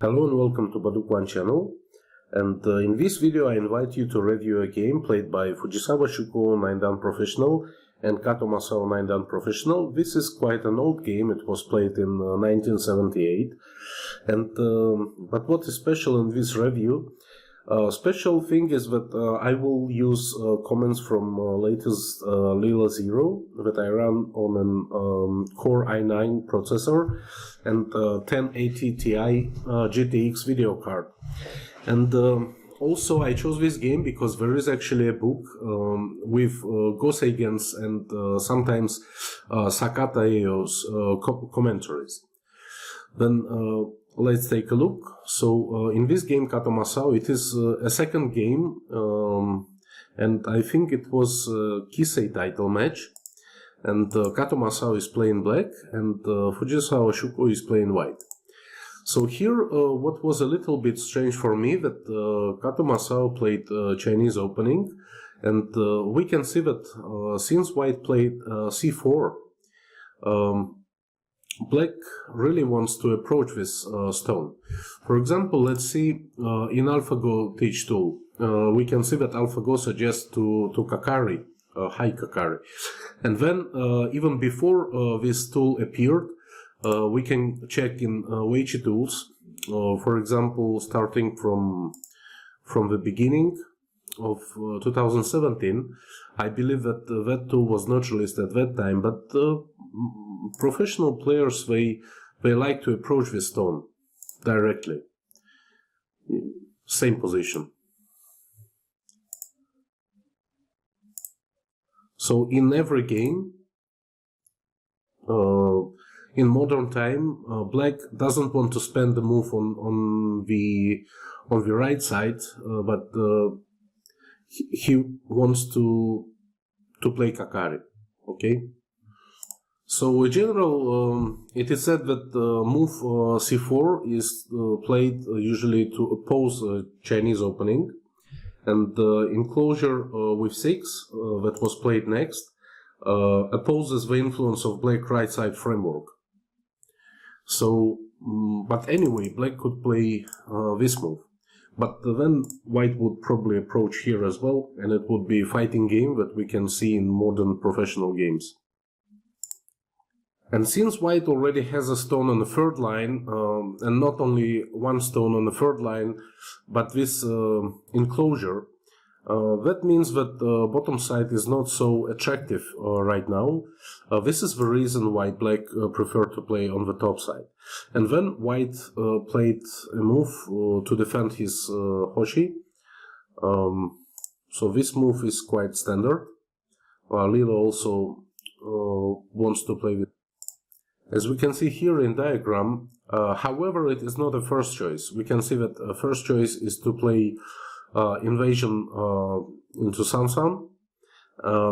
Hello and welcome to Baduk One channel, and in this video I invite you to review a game played by Fujisawa Shuko 9-dan Professional and Kato Masao 9-dan Professional. This is quite an old game, it was played in 1978, and but what is special in this review? Special thing is that I will use comments from latest Leela Zero that I run on an Core i9 processor and 1080 Ti GTX video card. And also I chose this game because there is actually a book with Goseigen's and sometimes Sakata Eo's commentaries. Then let's take a look. So in this game, Kato Masao, it is a second game, and I think it was Kisei title match, and Kato Masao is playing black, and Fujisawa Shuko is playing white. So here, what was a little bit strange for me, that Kato Masao played Chinese opening, and we can see that since white played c4, black really wants to approach this stone. For example, let's see in AlphaGo teach tool, we can see that AlphaGo suggests to Kakari, high Kakari. And then even before this tool appeared, we can check in Weiqi tools, for example, starting from the beginning of 2017. I believe that that tool was not released at that time, but professional players, they like to approach this stone directly. Same position. So in every game, in modern time, black doesn't want to spend the move on the right side, but he wants to play Kakari. Okay. So in general, it is said that move c4 is played usually to oppose Chinese opening, and enclosure with 6 that was played next opposes the influence of black right side framework. So, but anyway, black could play this move, but then white would probably approach here as well, and it would be a fighting game that we can see in modern professional games. And since white already has a stone on the third line, and not only one stone on the third line, but this enclosure, that means that the bottom side is not so attractive right now. This is the reason why black preferred to play on the top side. And then white played a move to defend his Hoshi. So this move is quite standard. Leela also wants to play with. As we can see here in diagram, however, it is not a first choice. We can see that first choice is to play invasion into Sansan.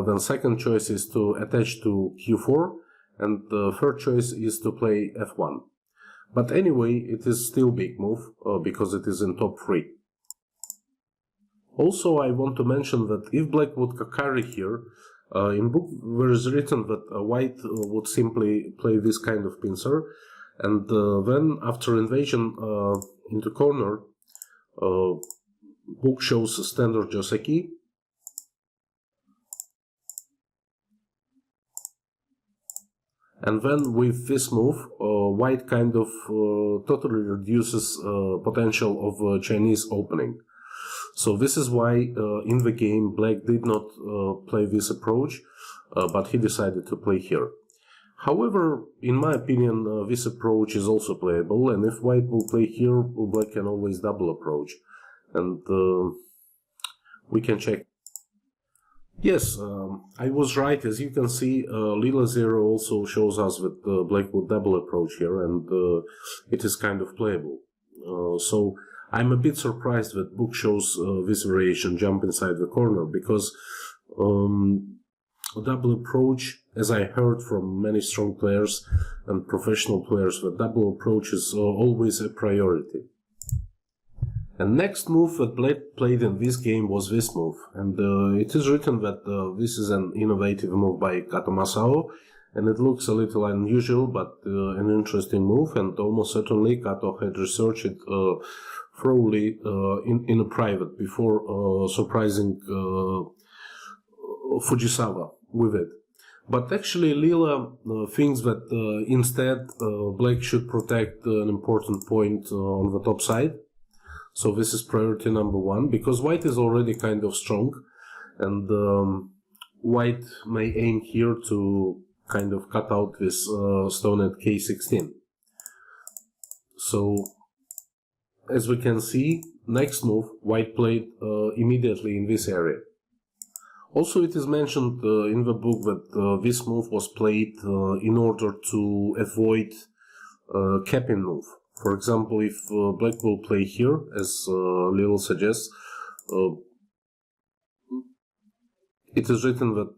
Then second choice is to attach to Q4, and the third choice is to play F1. But anyway, it is still big move because it is in top 3. Also, I want to mention that if black would Kakari here, in book there is written that white would simply play this kind of pincer, and then after invasion into corner, book shows standard Joseki, and then with this move, white kind of totally reduces potential of Chinese opening. So this is why in the game black did not play this approach, but he decided to play here. However, in my opinion, this approach is also playable, and if white will play here, black can always double approach. And we can check. Yes, I was right. As you can see, Leela Zero also shows us that black would double approach here, and it is kind of playable. So I'm a bit surprised that book shows this variation, jump inside the corner, because double approach, as I heard from many strong players and professional players, that double approach is always a priority. And next move that black played in this game was this move, and it is written that this is an innovative move by Kato Masao, and it looks a little unusual, but an interesting move, and almost certainly Kato had researched it thoroughly in a private before surprising Fujisawa with it. But actually Leela thinks that instead black should protect an important point on the top side. So this is priority number one, because white is already kind of strong, and white may aim here to kind of cut out this stone at k16. So as we can see, next move, white played immediately in this area. Also, it is mentioned in the book that this move was played in order to avoid capping move. For example, if black will play here, as Leela suggests, it is written that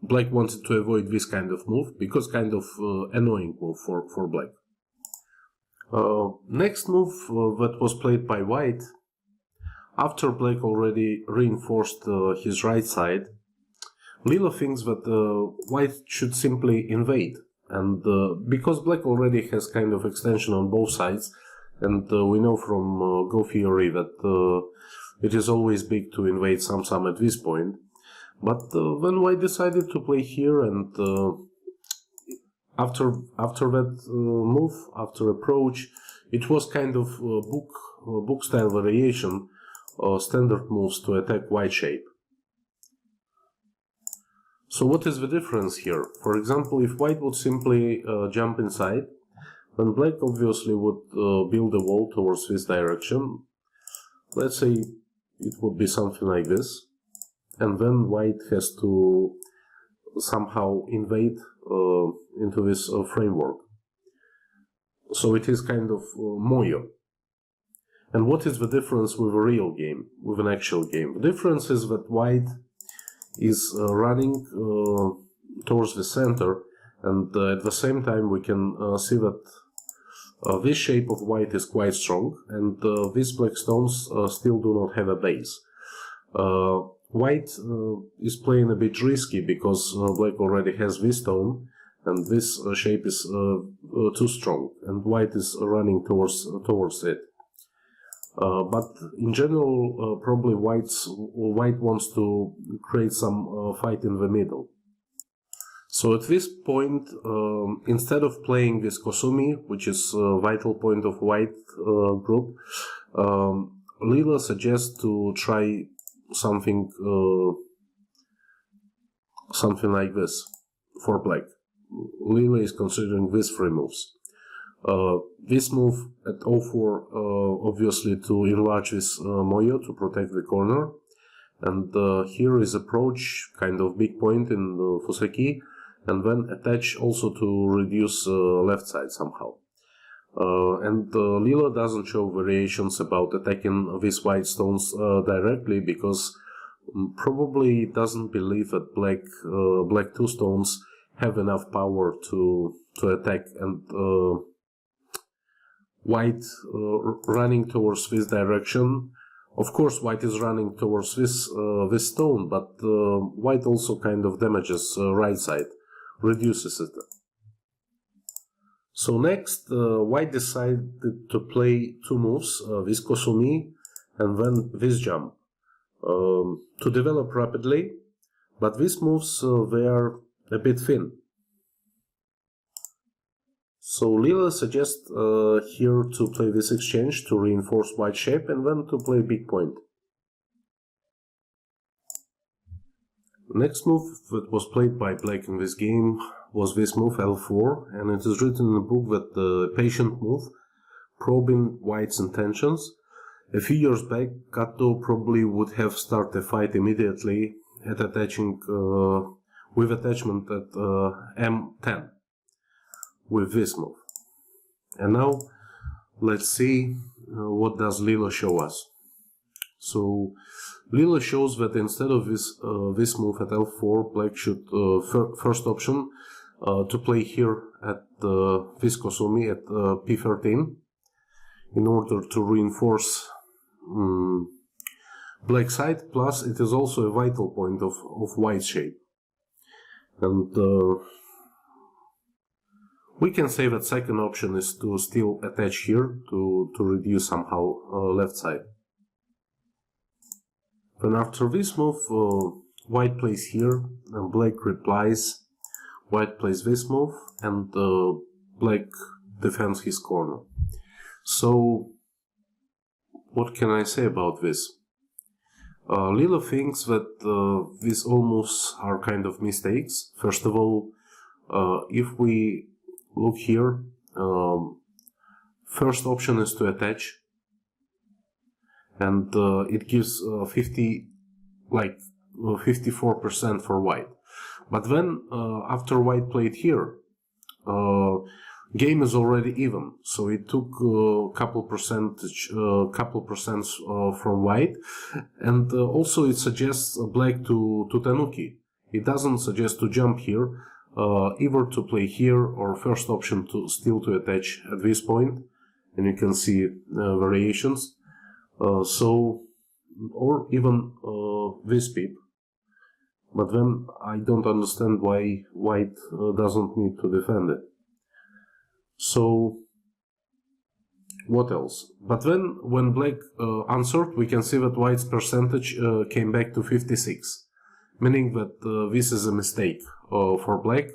black wanted to avoid this kind of move, because kind of annoying move for black. Next move that was played by white, after black already reinforced his right side, Leela thinks that white should simply invade, and because black already has kind of extension on both sides, and we know from Go theory that it is always big to invade some at this point. But when white decided to play here, and after that move, after approach, it was kind of book style variation, standard moves to attack white shape. So what is the difference here? For example, if white would simply jump inside, then black obviously would build a wall towards this direction. Let's say it would be something like this, and then white has to somehow invade into this framework. So it is kind of moyo. And what is the difference with a real game, with an actual game? The difference is that white is running towards the center, and at the same time we can see that this shape of white is quite strong, and these black stones still do not have a base. White is playing a bit risky, because black already has this stone, and this shape is too strong, and white is running towards it. But in general, probably white wants to create some fight in the middle. So at this point, instead of playing this Kosumi, which is a vital point of white group, Leela suggests to try something like this for black. Leela is considering these three moves. This move at O4, obviously to enlarge this moyo to protect the corner, and here is approach, kind of big point in the Fuseki, and then attach also to reduce left side somehow. And Leela doesn't show variations about attacking these white stones directly, because probably doesn't believe that black two stones have enough power to attack, and white running towards this direction. Of course, white is running towards this stone, but white also kind of damages right side, reduces it. So next, white decided to play two moves, this Kosumi and then this jump, to develop rapidly, but these moves they are a bit thin. So Leela suggests here to play this exchange to reinforce white shape, and then to play big point. Next move that was played by black in this game was this move L4, and it is written in the book that the patient move, probing white's intentions. A few years back, Kato probably would have started a fight immediately at attaching with attachment at M10 with this move. And now let's see what does Leela show us. So Leela shows that instead of this move at L4, black should first option to play here at this Kosumi at P13 in order to reinforce black side, plus it is also a vital point of white shape. And We can say that second option is to still attach here to reduce somehow left side. Then after this move, white plays here, and black replies. White plays this move, and black defends his corner. So, what can I say about this? Leela thinks that these all moves are kind of mistakes. First of all, if we look here, first option is to attach, and it gives 54% for white. But then after white played here, game is already even, so it took couple percent from white, and also it suggests black to tanuki. It doesn't suggest to jump here, either to play here or first option to still to attach at this point, and you can see variations. Or even this pip. But then I don't understand why white doesn't need to defend it. So, what else? But then, when black answered, we can see that white's percentage came back to 56, meaning that this is a mistake for black,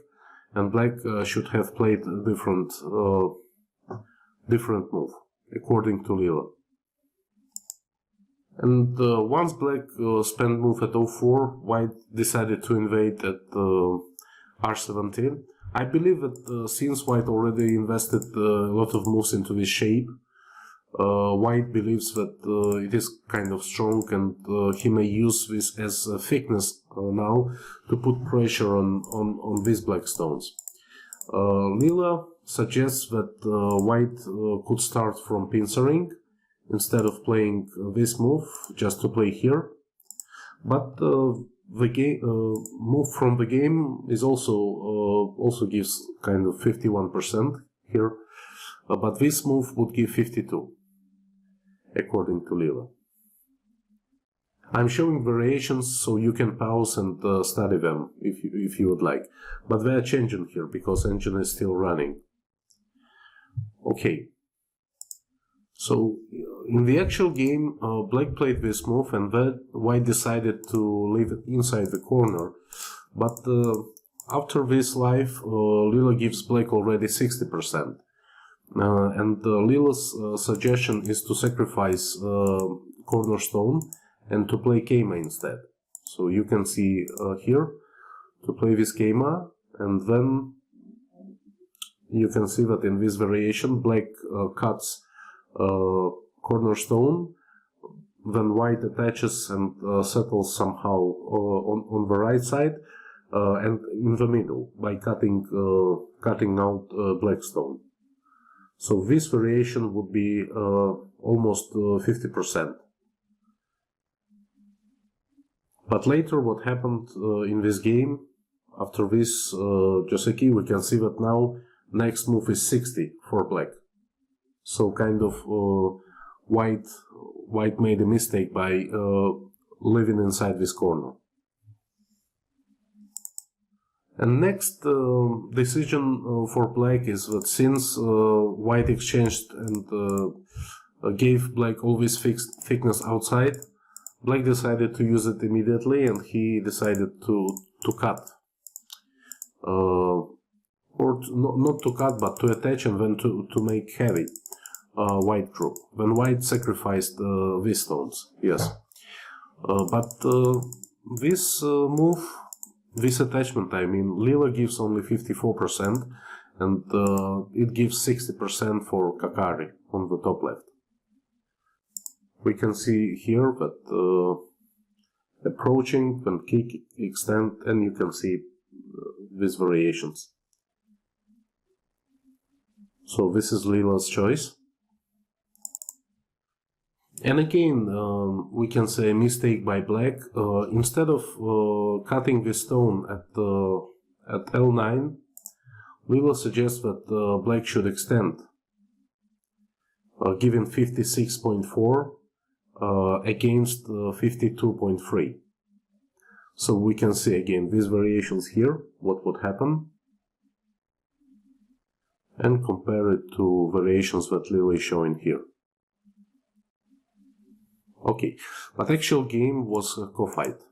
and black should have played a different move, according to Leela. And once black spent move at 04, white decided to invade at R17. I believe that since white already invested a lot of moves into this shape, white believes that it is kind of strong, and he may use this as a thickness now to put pressure on these black stones. Leela suggests that white could start from pincering instead of playing this move, just to play here. But the game move from the game is also gives kind of 51% here, but this move would give 52, according to Leela. I'm showing variations so you can pause and study them if you would like, but they are changing here because engine is still running. Okay. So, in the actual game, black played this move, and then white decided to leave it inside the corner. But after this life, Leela gives black already 60%. And Leela's suggestion is to sacrifice cornerstone and to play Keima instead. So you can see here, to play this Keima, and then you can see that in this variation, black cuts cornerstone, then white attaches and settles somehow on the right side and in the middle by cutting out black stone. So this variation would be almost 50%. But later, what happened in this game, after this Joseki, we can see that now next move is 60 for black. So kind of white made a mistake by living inside this corner. And next decision for black is that since white exchanged and gave black all this thickness outside, black decided to use it immediately, and he decided to cut. Not to cut, but to attach and then to make heavy. White group. When white sacrificed these stones, yes. But this move, this attachment, I mean, Leela gives only 54%, and it gives 60% for Kakari on the top left. We can see here that approaching and kick, extend, and you can see these variations. So this is Leela's choice. And again, we can say a mistake by black. Instead of cutting the stone at L9, we will suggest that black should extend, giving 56.4 against 52.3. So we can see again these variations here, what would happen. and compare it to variations that Leela is showing here. Okay, but actual game was a co-fight.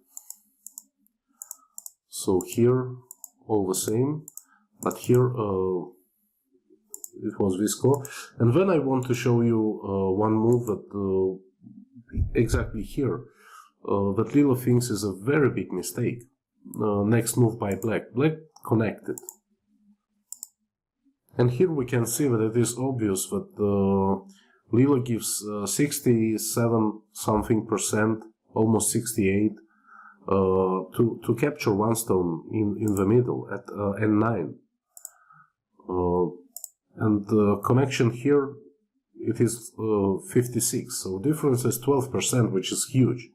So here all the same, but here it was Visco. And then I want to show you one move that exactly here that Leela thinks is a very big mistake. Next move by Black. Black connected. And here we can see that it is obvious that Leela gives 67 something percent, almost 68, to capture one stone in the middle at N9. And the connection here, it is 56, so difference is 12%, which is huge.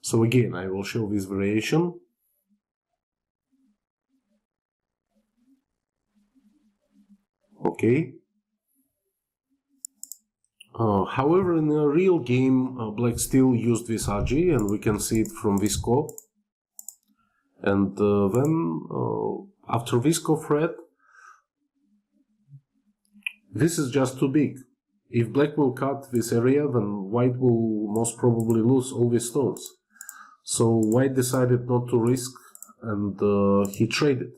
So again, I will show this variation. Okay. However, in a real game, Black still used this RG, and we can see it from Visco. And then, after Visco threat, this is just too big. If Black will cut this area, then White will most probably lose all these stones. So White decided not to risk, and he traded.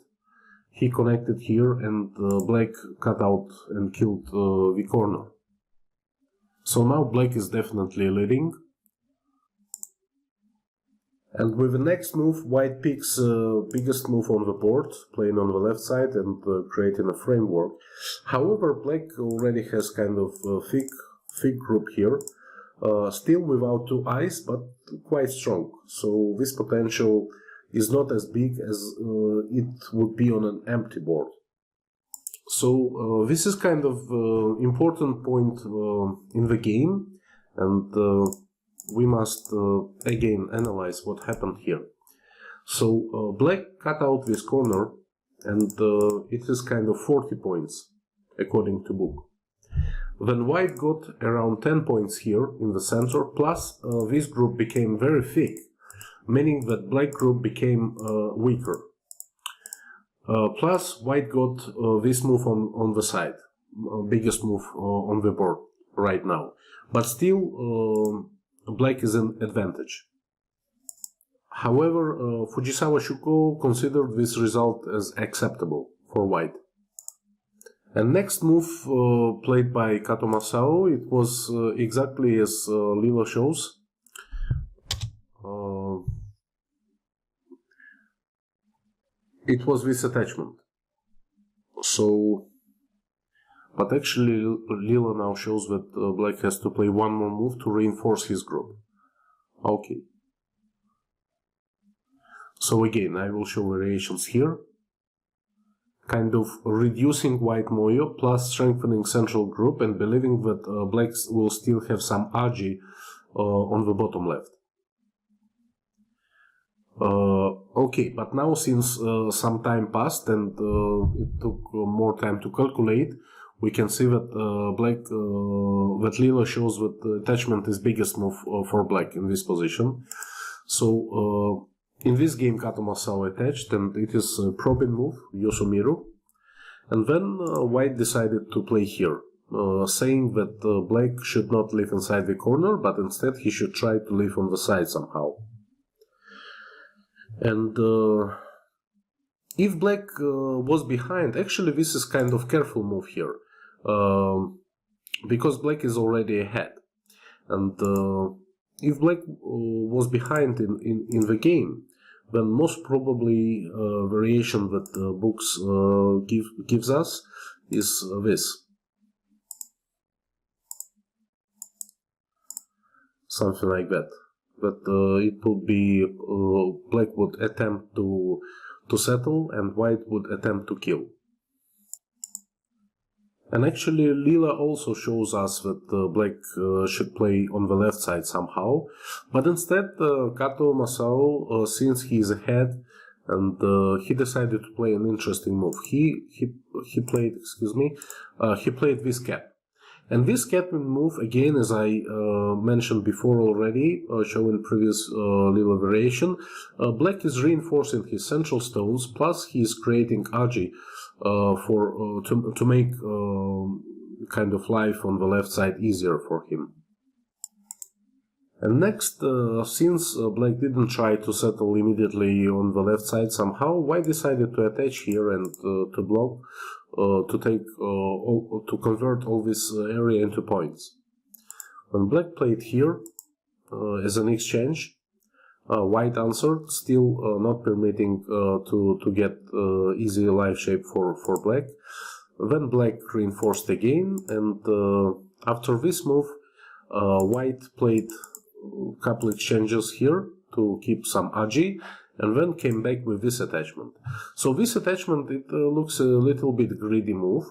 He connected here, and Black cut out and killed the corner. So now Black is definitely leading. And with the next move, White picks biggest move on the board, playing on the left side and creating a framework. However, Black already has kind of a thick group here, still without two eyes, but quite strong. So this potential is not as big as it would be on an empty board. So this is kind of important point in the game, and we must again analyze what happened here. So Black cut out this corner, and it is kind of 40 points according to book. Then White got around 10 points here in the center, plus this group became very thick, meaning that Black group became weaker. Plus White got this move on the side, biggest move on the board right now, but still Black is in advantage. However, Fujisawa Shuko considered this result as acceptable for White. And next move played by Kato Masao, it was exactly as Leela shows. It was this attachment. So, but actually Leela now shows that Black has to play one more move to reinforce his group. Okay. So again, I will show variations here. Kind of reducing White Moyo plus strengthening central group and believing that Black will still have some RG on the bottom left. Okay, but now since some time passed and it took more time to calculate, we can see that that Leela shows that the attachment is biggest move for Black in this position. So in this game Kato Masao attached, and it is a probing move, Yosumiru. And then White decided to play here, saying that Black should not live inside the corner, but instead he should try to live on the side somehow. And if Black was behind, actually this is kind of careful move here, because Black is already ahead. And if Black was behind in the game, then most probably variation that books gives us is this. Something like that. But it would be Black would attempt to settle and White would attempt to kill. And actually Leela also shows us that Black should play on the left side somehow, but instead Kato Masao, since he is ahead, and he decided to play an interesting move. He played, he played this cap. And this can move again, as I mentioned before already, shown in previous Leela variation. Black is reinforcing his central stones, plus he is creating Aji to make kind of life on the left side easier for him. And next, since Black didn't try to settle immediately on the left side somehow, White decided to attach here and to block, to convert all this area into points. When Black played here as an exchange, White answered, still not permitting to get easy life shape for Black. Then Black reinforced again, and after this move, White played a couple exchanges here to keep some Aji, and then came back with this attachment. So this attachment, it looks a little bit greedy move,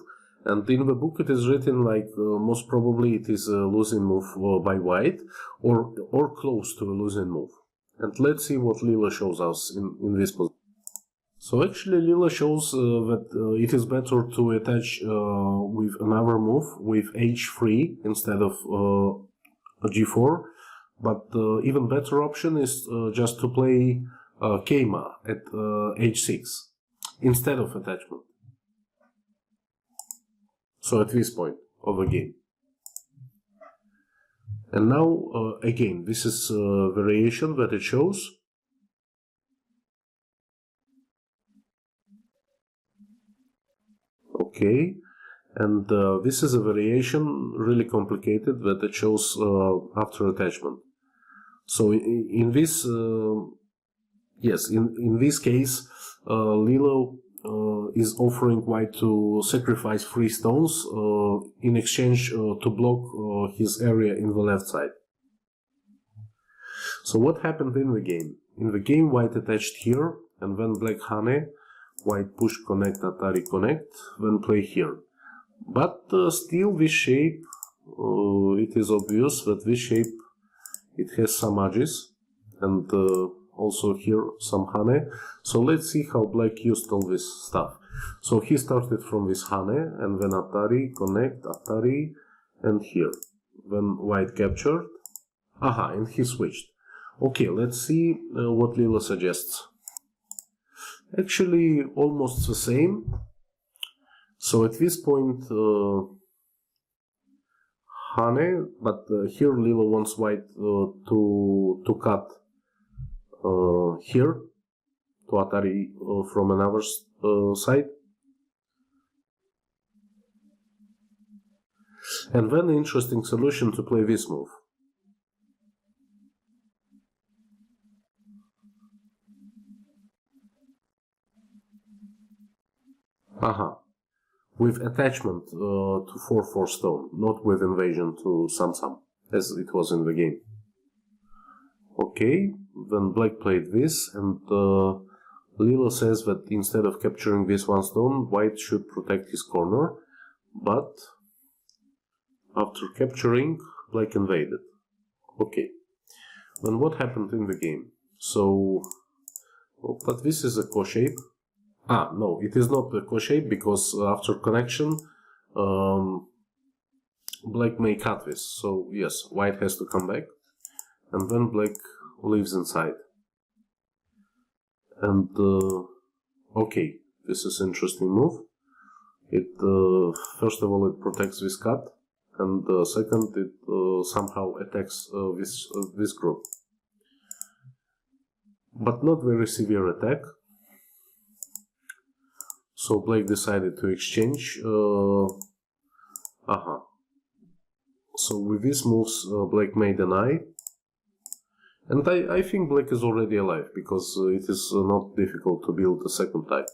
and in the book it is written like most probably it is a losing move by White, or close to a losing move. And let's see what Leela shows us in this position. So actually Leela shows that it is better to attach with another move, with h3 instead of g4, but even better option is just to play Keima at h6 instead of attachment. So at this point of the game. And now again, this is a variation that it shows. Okay, and this is a variation really complicated that it shows after attachment. So in this, yes, in this case, Leela is offering White to sacrifice 3 stones in exchange to block his area in the left side. So what happened in the game? In the game, White attached here, and then Black Hane, White push connect, Atari connect, then play here. But still this shape, it is obvious that this shape, it has some edges, and also here some Hane. So let's see how Black used all this stuff. So he started from this Hane, and then Atari, connect, Atari, and here. Then White captured, aha, and he switched. Okay, let's see what Leela suggests. Actually, almost the same. So at this point, Hane, but here Leela wants White to cut here to Atari from another side. And then the interesting solution to play this move. Aha. With attachment to 4/4 stone, not with invasion to Sam, as it was in the game. Okay, then Black played this, and Leela says that instead of capturing this 1 stone, White should protect his corner, but after capturing, Black invaded. Okay, then what happened in the game? So, well, but this is a co-shape. Ah, no, it is not a co-shape, because after connection, Black may cut this. So, yes, White has to come back, and then Black leaves inside. And, okay, this is an interesting move. It, first of all, it protects this cut, and second, it somehow attacks this group. But not very severe attack. So Black decided to exchange. Aha. So with these moves, Black made an eye. And I think Black is already alive, because it is not difficult to build a second eye.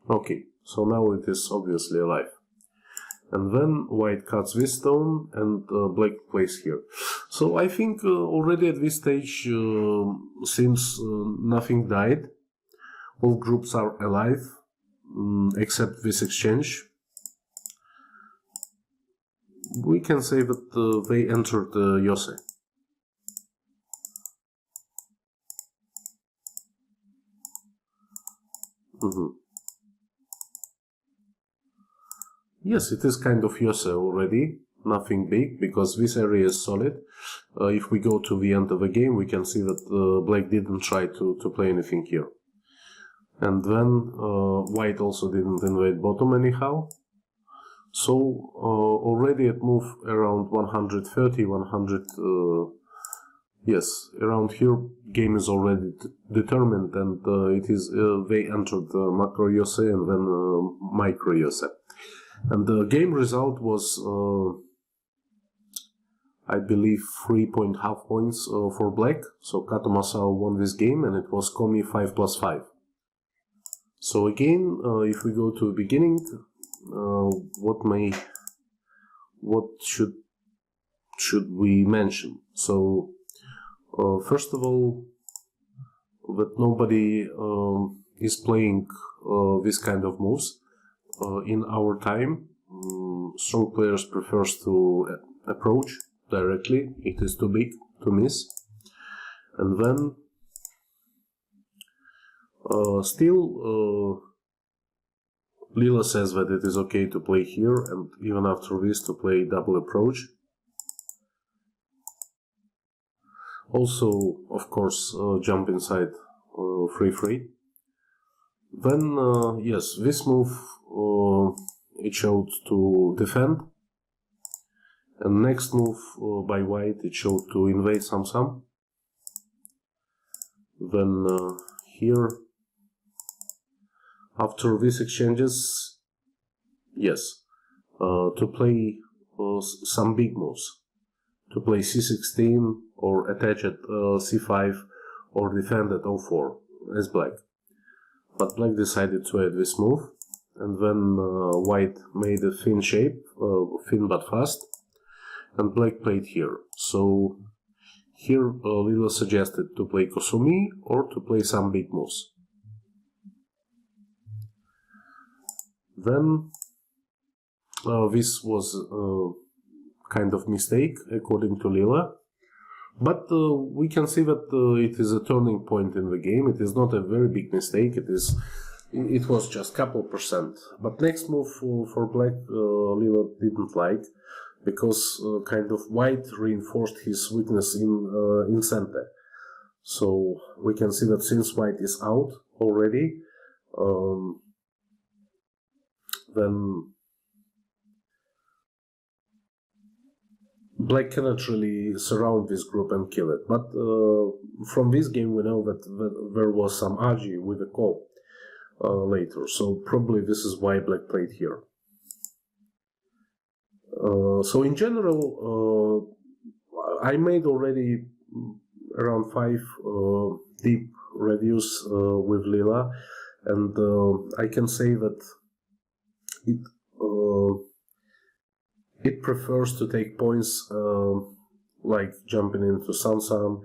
Okay, so now it is obviously alive. And then White cuts this stone, and Black plays here. So I think already at this stage, since nothing died, all groups are alive, except this exchange. We can say that they entered Yosei. Yes, it is kind of Yose already, nothing big, because this area is solid. If we go to the end of the game, we can see that black didn't try to play anything here. And then white also didn't invade bottom anyhow. So already at move around 130, 100, yes, around here game is already determined, and it is they entered macro Yose and then micro Yose. And the game result was, I believe, 3.5 points for black. So Kato Masao won this game, and it was Komi 5+5. So again, if we go to the beginning, what should we mention? So first of all, that nobody is playing this kind of moves. In our time, strong players prefers to approach directly. It is too big to miss. And then still Leela says that it is okay to play here, and even after this to play double approach. Also, of course, jump inside free. Then, yes, this move it showed to defend, and next move by white it showed to invade some. Then here, after these exchanges, yes, to play some big moves, to play c16 or attach at c5 or defend at o4 as black. But black decided to add this move, and then white made a thin shape, thin but fast, and black played here. So here Leela suggested to play Kosumi or to play some big moves. Then this was kind of mistake according to Leela, but we can see that it is a turning point in the game. It is not a very big mistake. It was just couple percent. But next move for black, Leela didn't like, because kind of white reinforced his weakness in center. So we can see that since white is out already, then black cannot really surround this group and kill it. But from this game we know that there was some agi with a call later, so probably this is why black played here. So in general, I made already around 5 deep reviews with Leela, and I can say that it prefers to take points like jumping into Sansan.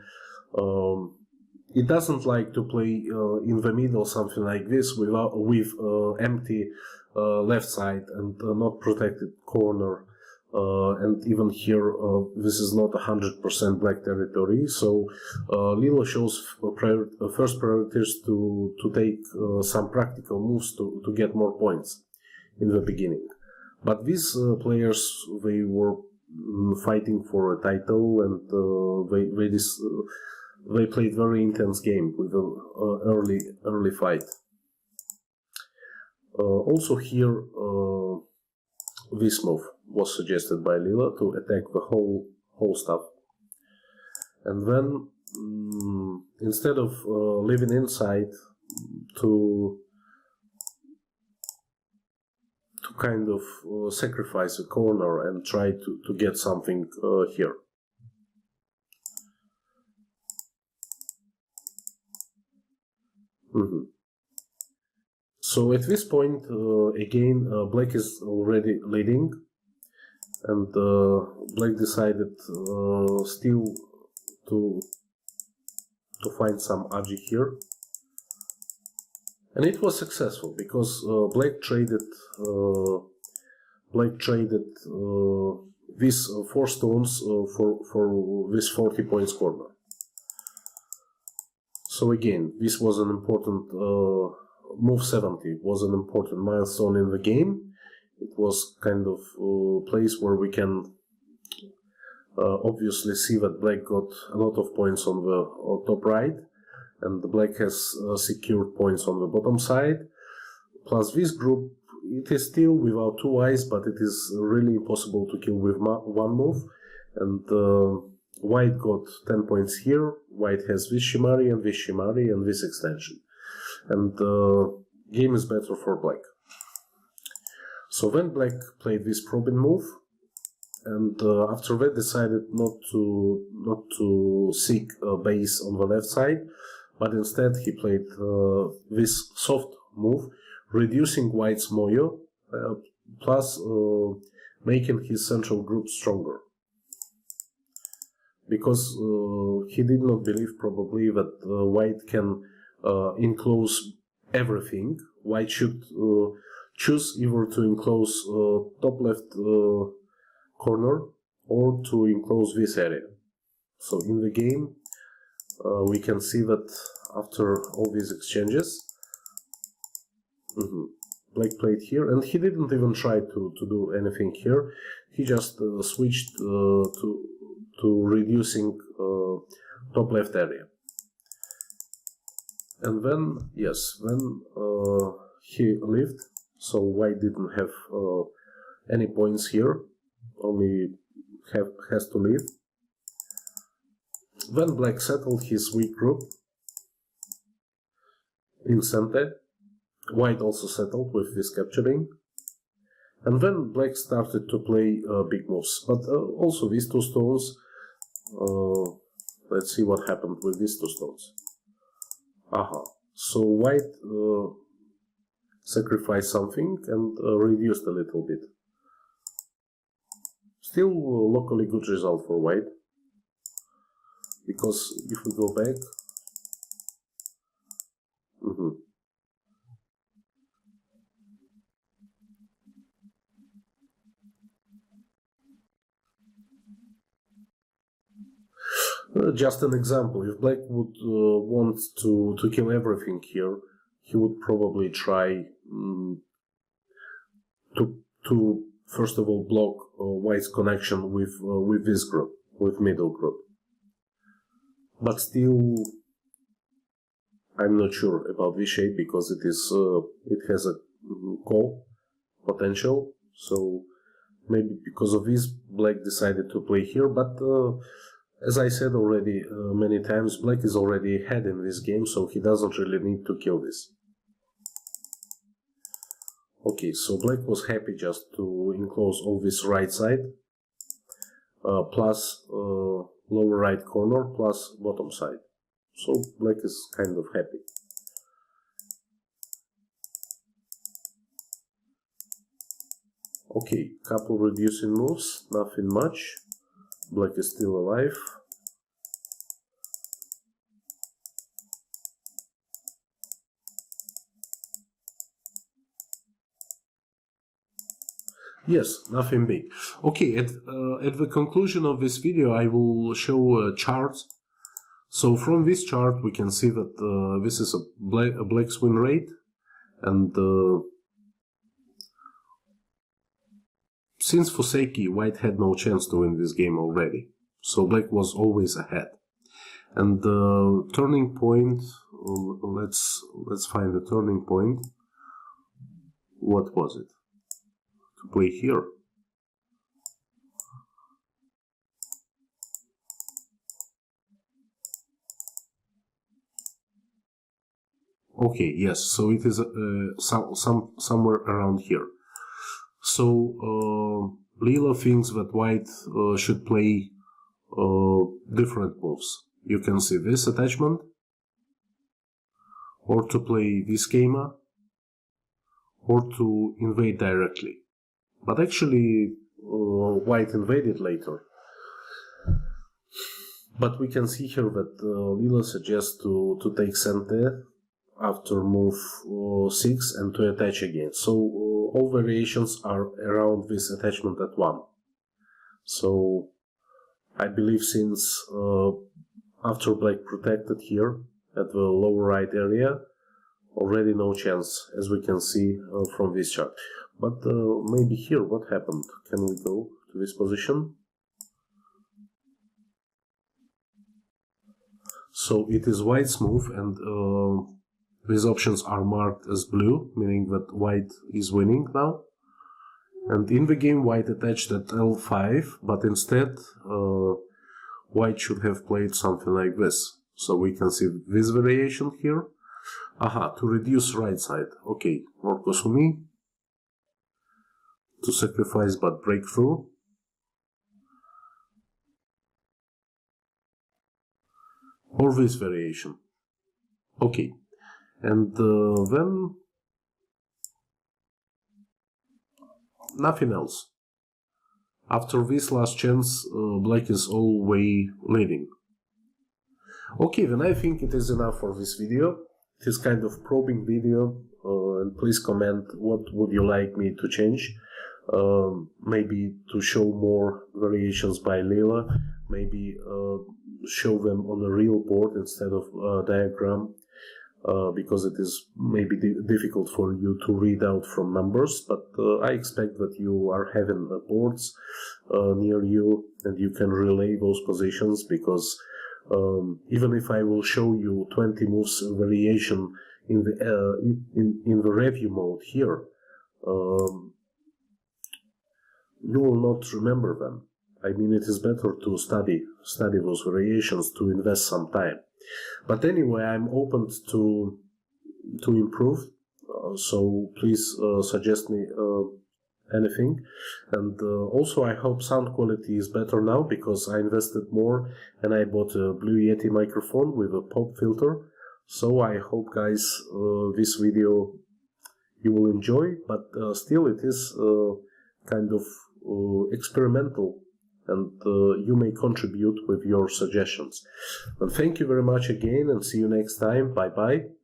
It doesn't like to play in the middle, something like this, with empty left side and not protected corner. And even here, this is not 100% black territory. So Leela shows first priorities to take some practical moves to get more points in the beginning. But these players, they were fighting for a title, and they played very intense game with an early fight. Also here, this move was suggested by Leela to attack the whole stuff, and then instead of living inside, to kind of sacrifice a corner and try to get something here. So at this point, again, black is already leading, and black decided still to find some agi here. And it was successful, because black traded these 4 stones for this 40 points corner. So again, this was an important move 70 was an important milestone in the game. it was kind of a place where we can obviously see that black got a lot of points on the top right, and the black has secured points on the bottom side. Plus this group, it is still without two eyes, but it is really impossible to kill with one move. And white got 10 points here. White has this Shimari and this extension. And the game is better for black. So then black played this probing move, and after that decided not to seek a base on the left side, but instead he played this soft move, reducing white's moyo, plus making his central group stronger. Because he did not believe probably that white can enclose everything. White should choose either to enclose top left corner or to enclose this area. So in the game we can see that after all these exchanges, black played here, and he didn't even try to do anything here. He just switched to reducing top left area. And then, yes, when he lived, so white didn't have any points here, only has to leave. Then black settled his weak group in center. White also settled with this capturing. And then black started to play big moves. But also these two stones, let's see what happened with these two stones. So white sacrificed something and reduced a little bit. Still locally good result for white, because if we go back, just an example, if black would want to kill everything here, he would probably try to first of all block white's connection with this group, with middle group. But still, I'm not sure about this shape, because it has a call potential. So maybe because of this, black decided to play here. But as I said already many times, black is already ahead in this game, so he doesn't really need to kill this. Okay, so black was happy just to enclose all this right side, plus lower right corner, plus bottom side. So black is kind of happy. Okay, couple reducing moves, nothing much. Black is still alive. Yes, nothing big. Okay, at the conclusion of this video I will show a chart. So from this chart we can see that this is a black's win rate, and since Fuseki, white had no chance to win this game already, so black was always ahead. And the turning point, let's find the turning point. What was it? To play here. Okay, yes, so it is somewhere around here. So Leela thinks that white should play different moves. You can see this attachment, or to play this schema, or to invade directly. But actually white invaded later. But we can see here that Leela suggests to take center after move 6 and to attach again. So all variations are around this attachment at 1. So I believe since after black protected here at the lower right area, already no chance, as we can see from this chart. But maybe here, what happened? Can we go to this position? So it is white smooth, and these options are marked as blue, meaning that white is winning now. And in the game, white attached at L5, but instead white should have played something like this. So we can see this variation here. Aha, to reduce right side. Okay, more Kosumi. To sacrifice but break through. Or this variation. Okay, and then nothing else. After this last chance, black is all way leading. Okay, then I think it is enough for this video. It is kind of probing video, and please comment what would you like me to change. Maybe to show more variations by Leela, maybe show them on a real board instead of a diagram, because it is maybe difficult for you to read out from numbers, but I expect that you are having boards near you and you can relay those positions, because even if I will show you 20 moves variation in the review mode here, you will not remember them. I mean, it is better to study those variations, to invest some time. But anyway, I'm open to improve, so please suggest me anything. And also I hope sound quality is better now, because I invested more and I bought a Blue Yeti microphone with a pop filter. So I hope, guys, this video you will enjoy, but still it is kind of experimental, and you may contribute with your suggestions. And thank you very much again, and see you next time. Bye bye.